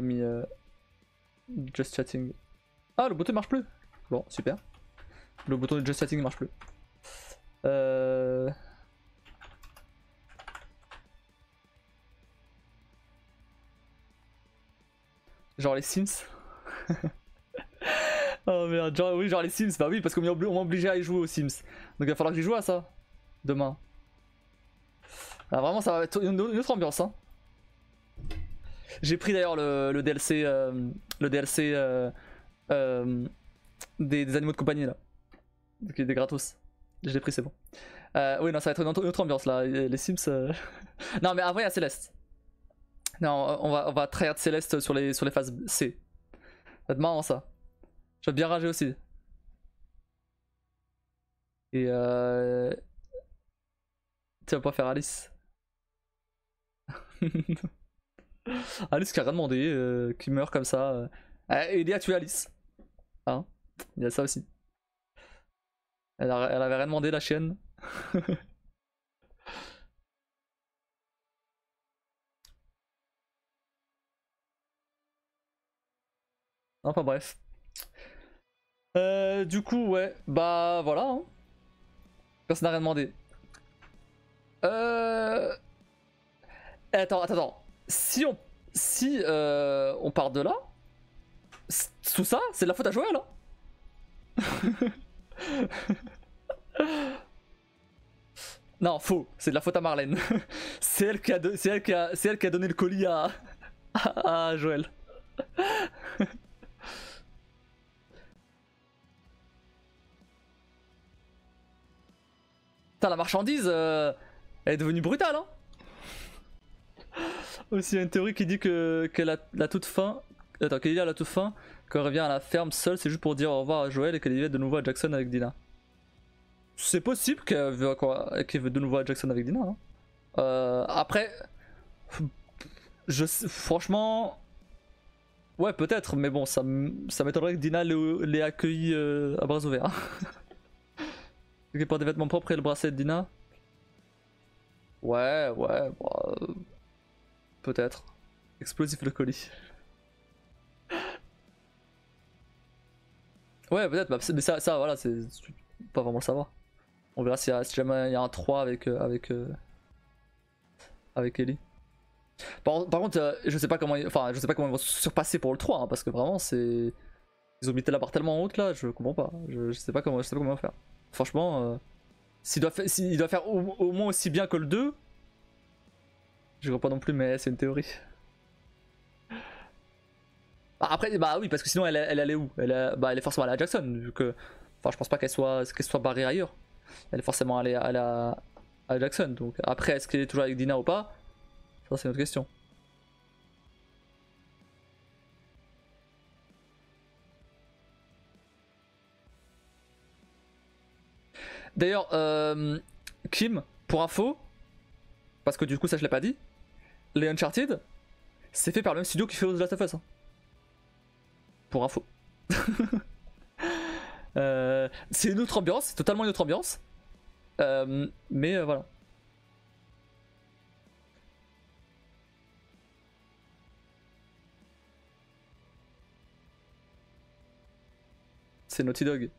mis Just Chatting. Ah, le bouton marche plus. Bon, super. Le bouton de Just Chatting marche plus. Genre les Sims. Oh merde, genre, oui, genre les Sims. Bah oui, parce qu'on m'a obligé à y jouer aux Sims. Donc il va falloir que j'y joue à ça demain. Alors vraiment, ça va être une autre ambiance. Hein. J'ai pris d'ailleurs le DLC, des animaux de compagnie là. Donc des gratos. Je l'ai pris, c'est bon. Oui, non, ça va être une autre ambiance là. Les Sims. Non, mais après, il y a Céleste. Non, on va tryhard Céleste sur les phases C. Ça va être marrant ça. Je vais bien rager aussi. Et tu vas pas faire Alice. Alice qui a rien demandé, qui meurt comme ça. Aider à tuer Alice. Hein, il y a ça aussi. Elle avait rien demandé, la chienne. Enfin bref. Du coup, ouais, bah voilà. Hein. Personne n'a rien demandé. Attends. Si on part de là, tout ça, c'est de la faute à Joël. Hein. Non, faux. C'est de la faute à Marlène. C'est elle qui a donné le colis à Joël. Putain, la marchandise, elle est devenue brutale. Hein. Aussi, il y a une théorie qui dit qu'elle a la toute fin. Attends, qu'elle a la toute fin, quand elle revient à la ferme seule, c'est juste pour dire au revoir à Joël et qu'elle y va de nouveau à Jackson avec Dina. C'est possible qu'elle veut de nouveau à Jackson avec Dina. Hein. Après, franchement, ouais, peut-être, mais bon, ça m'étonnerait que Dina l'ait accueilli à bras ouverts. Ok, pour des vêtements propres et le bracelet de Dina. Ouais, bah, peut-être. Explosif le colis. Ouais, peut-être, mais ça voilà, c'est pas vraiment le savoir. On verra si jamais il y a un 3 avec Ellie. Par contre, je sais pas comment ils vont se surpasser pour le 3, hein, parce que vraiment, c'est. Ils ont mis la barre tellement haute là, je comprends pas. Je sais pas comment ils vont faire. Franchement, s'il doit faire au moins aussi bien que le 2, je vois pas non plus, mais c'est une théorie. Après, bah oui, parce que sinon elle est où elle est forcément allée à Jackson, vu que. Enfin, je pense pas qu'elle soit barrée ailleurs. Elle est forcément allée à Jackson. Donc après, est-ce qu'elle est toujours avec Dina ou pas? Ça, c'est une autre question. D'ailleurs, Kim, pour info, parce que du coup, ça je l'ai pas dit, les Uncharted, c'est fait par le même studio qui fait The Last of Us. Hein. Pour info. C'est une autre ambiance, c'est totalement une autre ambiance. Mais voilà. C'est Naughty Dog.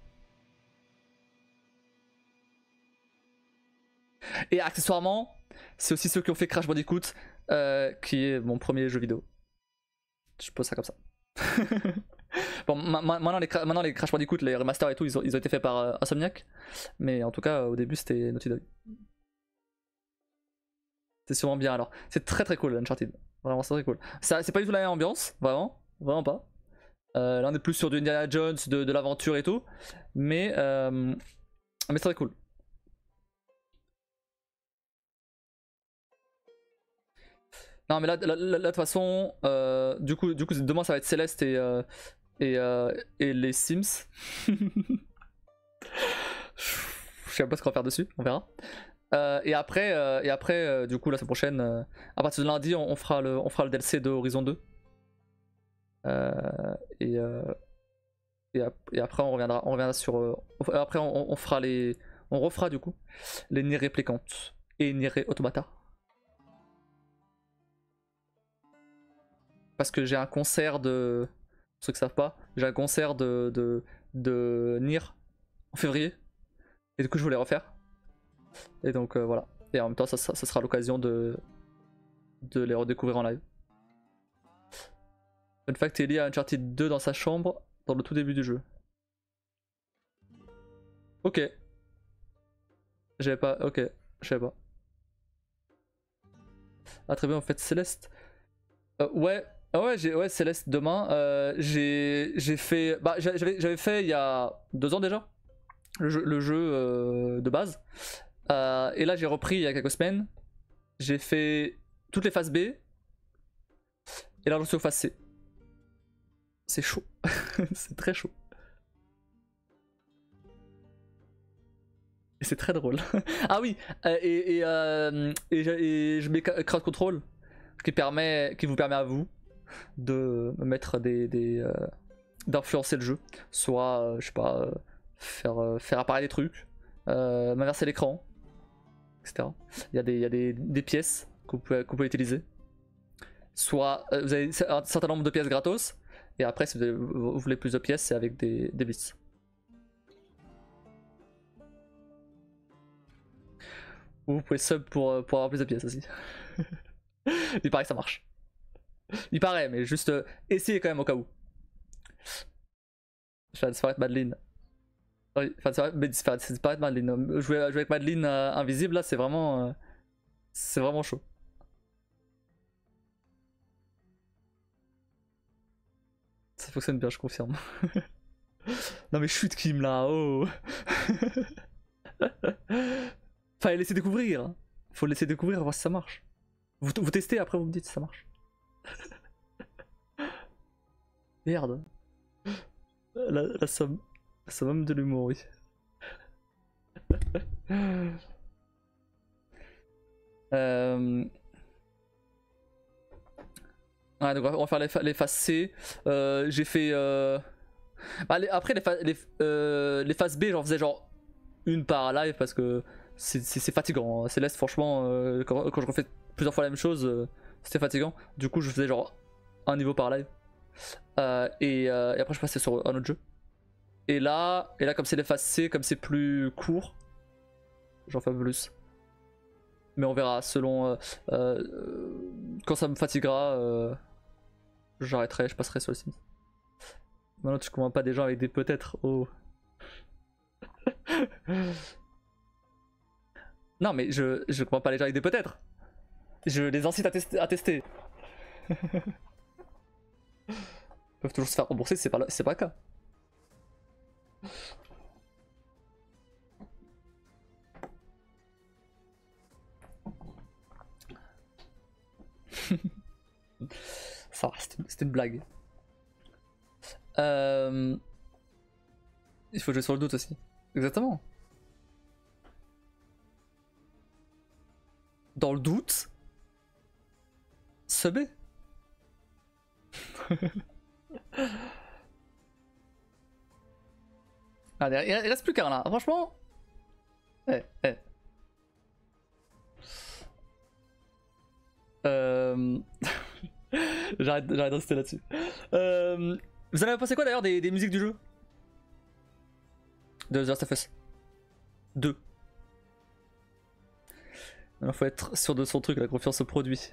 Et accessoirement, c'est aussi ceux qui ont fait Crash Bandicoot, qui est mon premier jeu vidéo. Je pose ça comme ça. Bon, maintenant les Crash Bandicoot, les remasters et tout, ils ont été faits par Insomniac. Mais en tout cas, au début, c'était Naughty Dog. C'est sûrement bien alors. C'est très cool, Uncharted. Vraiment, c'est très cool. C'est pas du tout la même ambiance, vraiment pas. Là, on est plus sur du Indiana Jones, de l'aventure et tout. Mais c'est très cool. Non, mais là de toute façon, du coup, demain ça va être Céleste et les Sims. Je sais pas ce qu'on va faire dessus, on verra. Et après, du coup, la semaine prochaine, à partir de lundi, on fera le DLC de Horizon 2. Et après, on reviendra sur. Après, on refera du coup les Nier Réplicantes et Nier Automata. parce que j'ai un concert de. Pour ceux qui savent pas, j'ai un concert de Nier en février. Et du coup, je voulais refaire. Et donc voilà. Et en même temps, ça sera l'occasion de les redécouvrir en live. Fun fact, Ellie a Uncharted 2 dans sa chambre dans le tout début du jeu. Ok. J'avais pas. Ok, je savais pas. Ah, très bien, en fait, Céleste. Ouais. Ah ouais, ouais, Céleste demain. J'ai fait. Bah, j'avais fait il y a 2 ans déjà. Le jeu de base. Et là, j'ai repris il y a quelques semaines. J'ai fait toutes les phases B. Et là, j'en suis aux phases C. C'est chaud. C'est très chaud. Et c'est très drôle. Ah oui, et je mets Crowd Control qui vous permet à vous de mettre d'influencer le jeu. Soit, je sais pas, faire apparaître des trucs, m'inverser l'écran, etc. Il y a des pièces que vous pouvez utiliser. Soit vous avez un certain nombre de pièces gratos, et après, si vous voulez plus de pièces, c'est avec des bits. Ou vous pouvez sub pour avoir plus de pièces aussi. Il paraît que ça marche. Il paraît, mais juste essayez quand même au cas où. Je fais disparaître Madeline. Oui, disparaître Madeline. Jouer avec Madeline invisible, là, c'est vraiment chaud. Ça fonctionne bien, je confirme. Non mais chute Kim là, oh. Fallait laisser découvrir. Faut le laisser découvrir, voir si ça marche. Vous testez, après vous me dites si ça marche. Merde. La somme. La somme de l'humour, oui. Ouais, donc on va faire les phases C. J'ai fait. Bah, après, les phases B, j'en faisais genre une par live parce que c'est fatigant. Céleste, franchement, quand je refais plusieurs fois la même chose, c'était fatigant. Du coup, je faisais genre un niveau par live. Et après, je passais sur un autre jeu. Et là comme c'est les phases C, comme c'est plus court, j'en fais un peu plus. Mais on verra, selon quand ça me fatiguera, j'arrêterai, je passerai sur le Sims. Maintenant, tu convaincs pas des gens avec des peut-être. Oh. Non, mais je convainc pas les gens avec des peut-être. Je les incite à tester. Ils peuvent toujours se faire rembourser, c'est pas le cas. Ça va, c'était une blague. Il faut jouer sur le doute aussi. Exactement. Dans le doute, subé. Allez, il reste plus qu'un là, franchement. Eh. J'arrête d'insister là-dessus. Vous en avez pensé quoi d'ailleurs des musiques du jeu? De The Last of Us 2. Alors faut être sûr de son truc, la confiance au produit.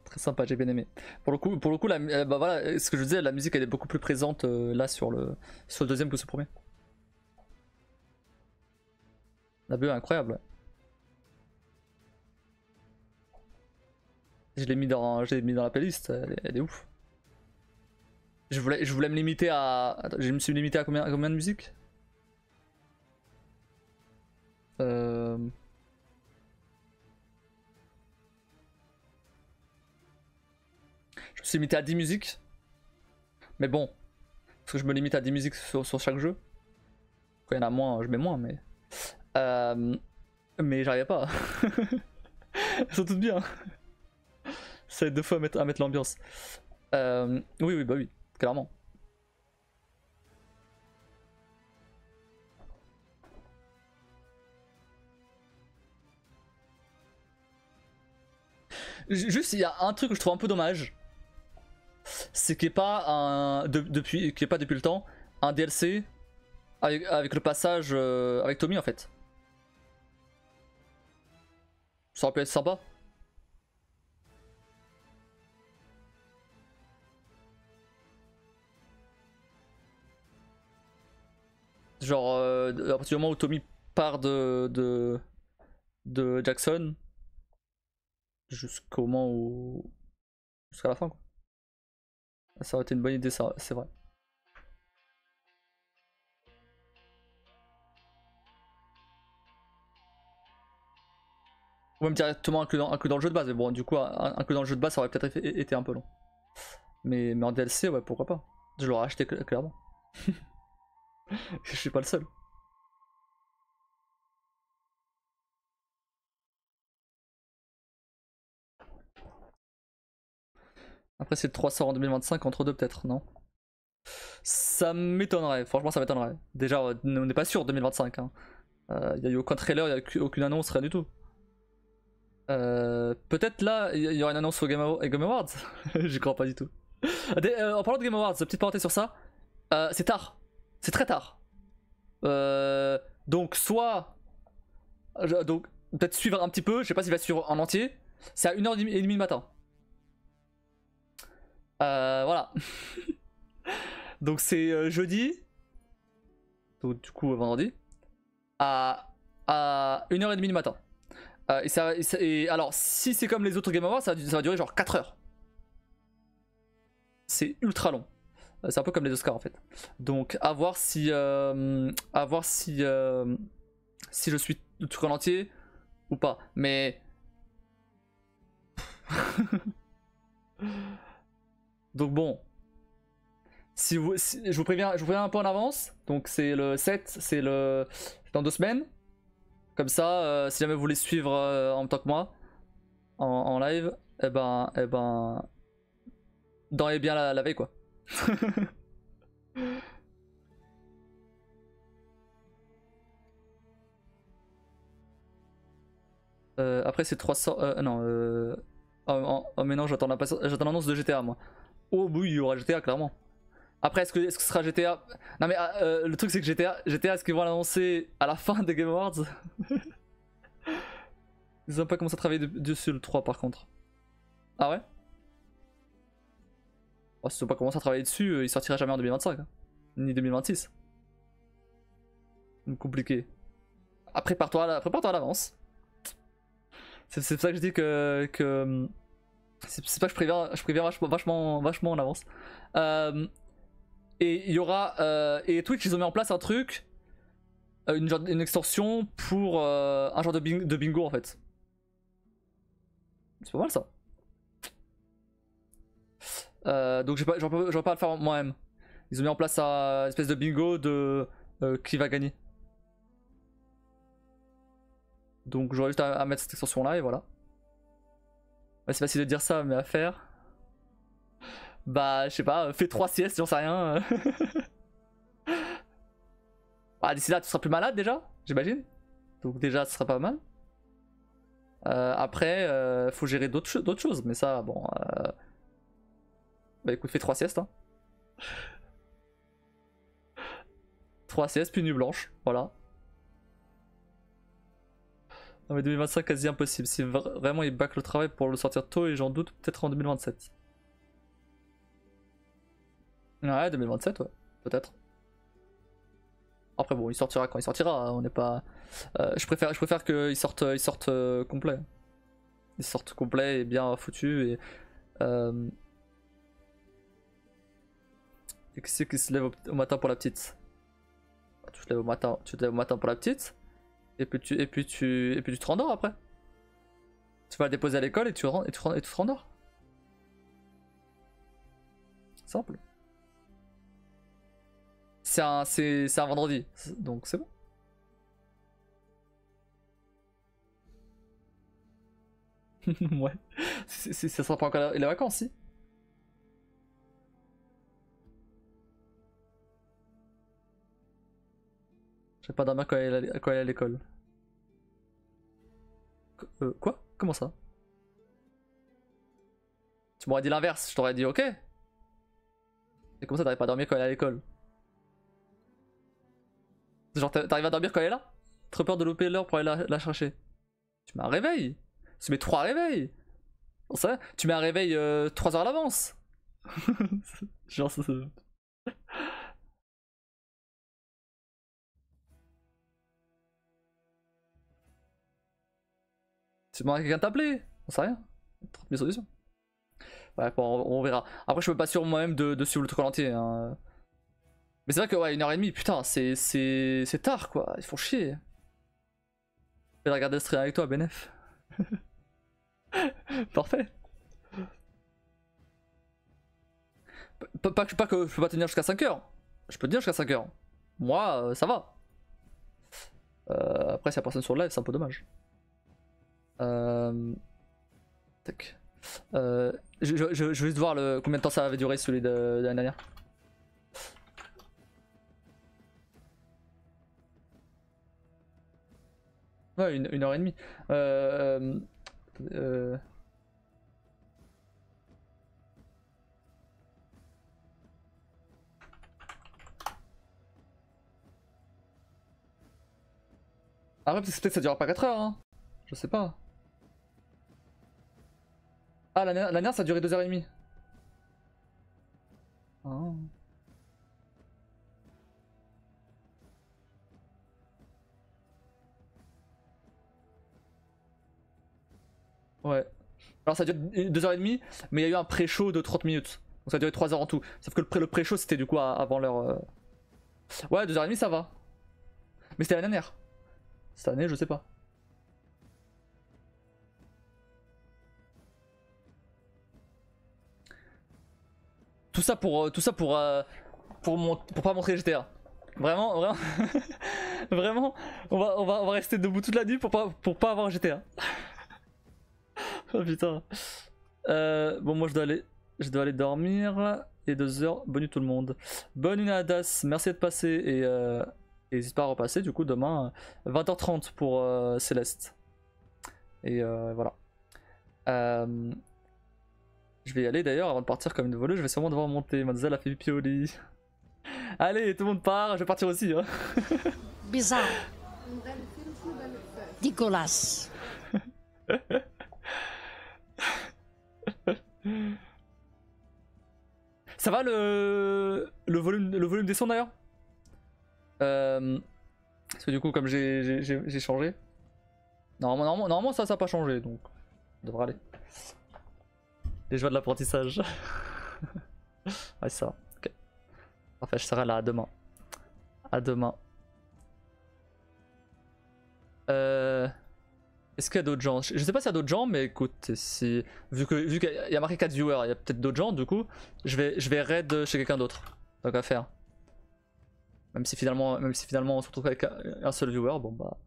Très sympa, j'ai bien aimé. Pour le coup, bah voilà, ce que je disais, la musique elle est beaucoup plus présente là sur le deuxième que sur le premier. La BO est incroyable. Je l'ai mis dans la playlist, elle est ouf. Je voulais me limiter à. Attends, je me suis limité à combien de musiques? Je me suis limité à 10 musiques. Mais bon, parce que je me limite à 10 musiques sur chaque jeu. Quand il y en a moins, je mets moins, mais. Mais j'arrivais pas. Elles sont toutes bien. Ça aide 2 fois à mettre l'ambiance. Oui, bah oui, clairement. Juste, il y a un truc que je trouve un peu dommage. C'est qu'il n'y ait pas depuis le temps un DLC avec le passage avec Tommy en fait. Ça aurait pu être sympa. Genre, à partir du moment où Tommy part de Jackson, jusqu'au moment où. Jusqu'à la fin, quoi. Ça aurait été une bonne idée, ça, c'est vrai. Ou même directement inclus dans le jeu de base, mais bon, du coup, inclus dans le jeu de base, ça aurait peut-être été un peu long. Mais en DLC, ouais, pourquoi pas. Je l'aurais acheté clairement. Je suis pas le seul. Après, c'est le 300 en 2025, entre deux, peut-être, non? Ça m'étonnerait, franchement, ça m'étonnerait. Déjà, on n'est pas sûr 2025. Hein. Il y a eu aucun trailer, il n'y a aucune annonce, rien du tout. Peut-être là, il y aura une annonce au Game Awards. J'y crois pas du tout. En parlant de Game Awards, petite parenthèse sur ça. C'est tard. C'est très tard. Donc, soit. Donc, peut-être suivre un petit peu. Je sais pas s'il va suivre en entier. C'est à 1h30 du matin. Voilà. Donc, c'est jeudi. Donc, du coup, vendredi. À 1h30 du matin. Et alors, si c'est comme les autres Game Awards, ça va durer genre 4 heures. C'est ultra long. C'est un peu comme les Oscars en fait. Donc, à voir si. À voir si je suis le truc en entier ou pas. Mais. Donc, bon. Je vous préviens un peu en avance. Donc, c'est le 7, c'est dans 2 semaines. Comme ça, si jamais vous voulez suivre en même temps que moi en live, eh ben, dormez bien la veille quoi. Après c'est 300. Non. Oh, mais non, j'attends l'annonce de GTA moi. Oh oui, il y aura GTA clairement. Après, est-ce que ce sera GTA? Non mais le truc c'est que GTA est-ce qu'ils vont l'annoncer à la fin des Game Awards? Ils ont pas commencé à travailler dessus le 3 par contre. Ah ouais? Oh, si ils ont pas commencé à travailler dessus, il sortira jamais en 2025. Hein. Ni 2026. Donc compliqué. Ah, prépare-toi à l'avance. C'est pour ça que je dis que c'est pas que je préviens vachement en avance. Euh, et il y aura et Twitch ils ont mis en place un truc, une extension pour un genre de bingo en fait. C'est pas mal ça. Donc j'aurais pas à le faire moi-même. Ils ont mis en place une espèce de bingo de qui va gagner. Donc j'aurais juste à mettre cette extension là et voilà. Ouais, c'est facile de dire ça, mais à faire. Bah, je sais pas, fais 3 siestes, j'en sais rien. Bah, d'ici là, tu seras plus malade déjà, j'imagine. Donc, déjà, ce sera pas mal. Après, faut gérer d'autres choses, mais ça, bon. Bah, écoute, fais 3 siestes. Hein. 3 siestes, puis nuit blanche, voilà. Non, mais 2025, quasi impossible. Si vraiment il back le travail pour le sortir tôt, et j'en doute, peut-être en 2027. Ouais, 2027, ouais, peut-être. Après, bon, il sortira quand il sortira, hein, on n'est pas. Je préfère qu'il sorte complet. Il sorte complet et bien foutu. Euh, et qui c'est qui se lève au matin pour la petite? Tu te lèves au matin pour la petite. Et puis tu te rendors après. Tu vas la déposer à l'école et tu te rendors. Simple. C'est un vendredi, donc c'est bon. Ouais. Ça sera pas encore les vacances, si. Je vais pas dormir quand elle est à l'école. Quoi? Comment ça? Tu m'aurais dit l'inverse, je t'aurais dit ok. Et comme ça t'arrives pas à dormir quand elle est à l'école. Genre t'arrives à dormir quand elle est là? Trop peur de louper l'heure pour aller la chercher. Tu mets un réveil. Tu mets 3 réveils. Ça, tu mets un réveil 3 heures à l'avance. Genre ça. Tu demandes à quelqu'un de t'appeler. On sait rien. 30 000 solutions. Ouais, bon, on verra. Après, je suis pas sûr moi-même de suivre le truc en entier. Hein. Mais c'est vrai que, ouais, 1h30, putain, c'est tard quoi. Ils font chier. Je vais regarder le stream avec toi, Benef. Parfait. Pas que je peux pas tenir jusqu'à 5h. Je peux tenir jusqu'à 5h. Moi, ça va. Après, si y a personne sur le live, c'est un peu dommage. Tac. Je vais juste voir combien de temps ça avait duré celui de l'année dernière. Ouais, 1h30. Après, peut-être que ça durera pas 4 heures, hein. Je sais pas. Ah, l'année dernière, ça a duré 2h30. Oh. Ouais. Alors ça dure 2h30, mais il y a eu un pré-show de 30 minutes. Donc ça a duré 3 heures en tout. Sauf que le pré-show c'était du coup avant l'heure. Ouais, 2h30 ça va. Mais c'était l'année dernière. Cette année, je sais pas. Tout ça pour pas montrer GTA. Vraiment, vraiment, on va rester debout toute la nuit pour pas avoir GTA. Oh putain. Bon, moi je dois aller dormir. Et 2h, bonne nuit tout le monde. Bonne nuit à Das, merci de passer et n'hésite pas à repasser du coup demain 20h30 pour Céleste. Et voilà. Je vais y aller d'ailleurs avant de partir comme une voleuse, je vais sûrement devoir monter. Mademoiselle a fait pipi au lit. Allez, tout le monde part, je vais partir aussi. Hein. Bizarre. Nicolas. Ça va le volume des sons d'ailleurs parce que du coup comme j'ai changé. Normalement ça n'a pas changé donc ça devrait aller. Les joies de l'apprentissage. Ouais ça va. Ok. Parfait, je serai là à demain. À demain. Est-ce qu'il y a d'autres gens? Je sais pas s'il y a d'autres gens, mais écoute, si vu qu'il y a marqué 4 viewers, il y a peut-être d'autres gens, du coup, je vais raid chez quelqu'un d'autre. Tant qu'à faire. Même si finalement on se retrouve avec un seul viewer, bon bah.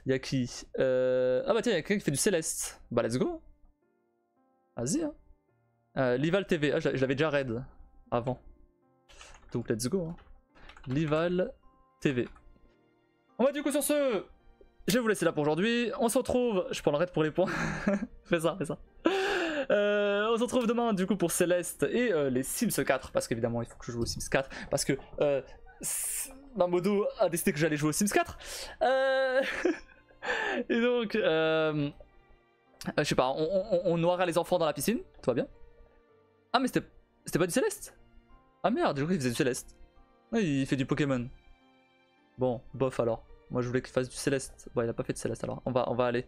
Il y a qui Ah bah tiens, il y a quelqu'un qui fait du Céleste. Bah let's go. Vas-y hein. Lival TV, ah, je l'avais déjà raid avant. Donc let's go. Hein. Lival TV. On va du coup sur ce. Je vais vous laisser là pour aujourd'hui. On se retrouve. Je prends le raid pour les points. fais ça. On se retrouve demain du coup pour Céleste et les Sims 4. Parce qu'évidemment, il faut que je joue aux Sims 4. Parce que Mamodo a décidé que j'allais jouer aux Sims 4. Et donc, je sais pas, on noiera les enfants dans la piscine. Tout va bien. Ah, mais c'était pas du Céleste? Ah merde, j'ai cru qu'il faisait du Céleste. Ouais, il fait du Pokémon. Bon, bof alors. Moi je voulais qu'il fasse du Céleste. Bon, il a pas fait de Céleste alors. On va aller.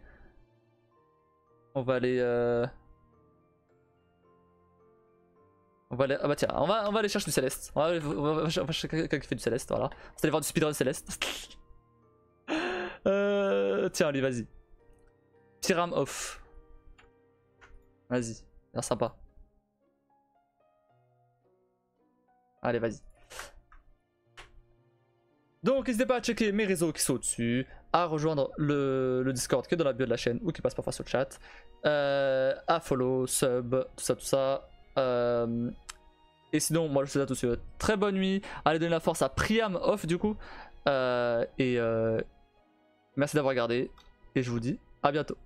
On va aller. Ah bah tiens, on va aller chercher du Céleste. On va chercher quelqu'un qui fait du Céleste, voilà. On va aller voir du speedrun Céleste. Tiens, allez, vas-y. Pyram off. Vas-y, l'air sympa. Allez, vas-y. Donc n'hésitez pas à checker mes réseaux qui sont au-dessus, à rejoindre le Discord qui est dans la bio de la chaîne ou qui passe parfois sur le chat, à follow, sub, tout ça. Et sinon, moi je vous souhaite à tous une très bonne nuit. Allez donner la force à Priam off du coup. Merci d'avoir regardé et je vous dis à bientôt.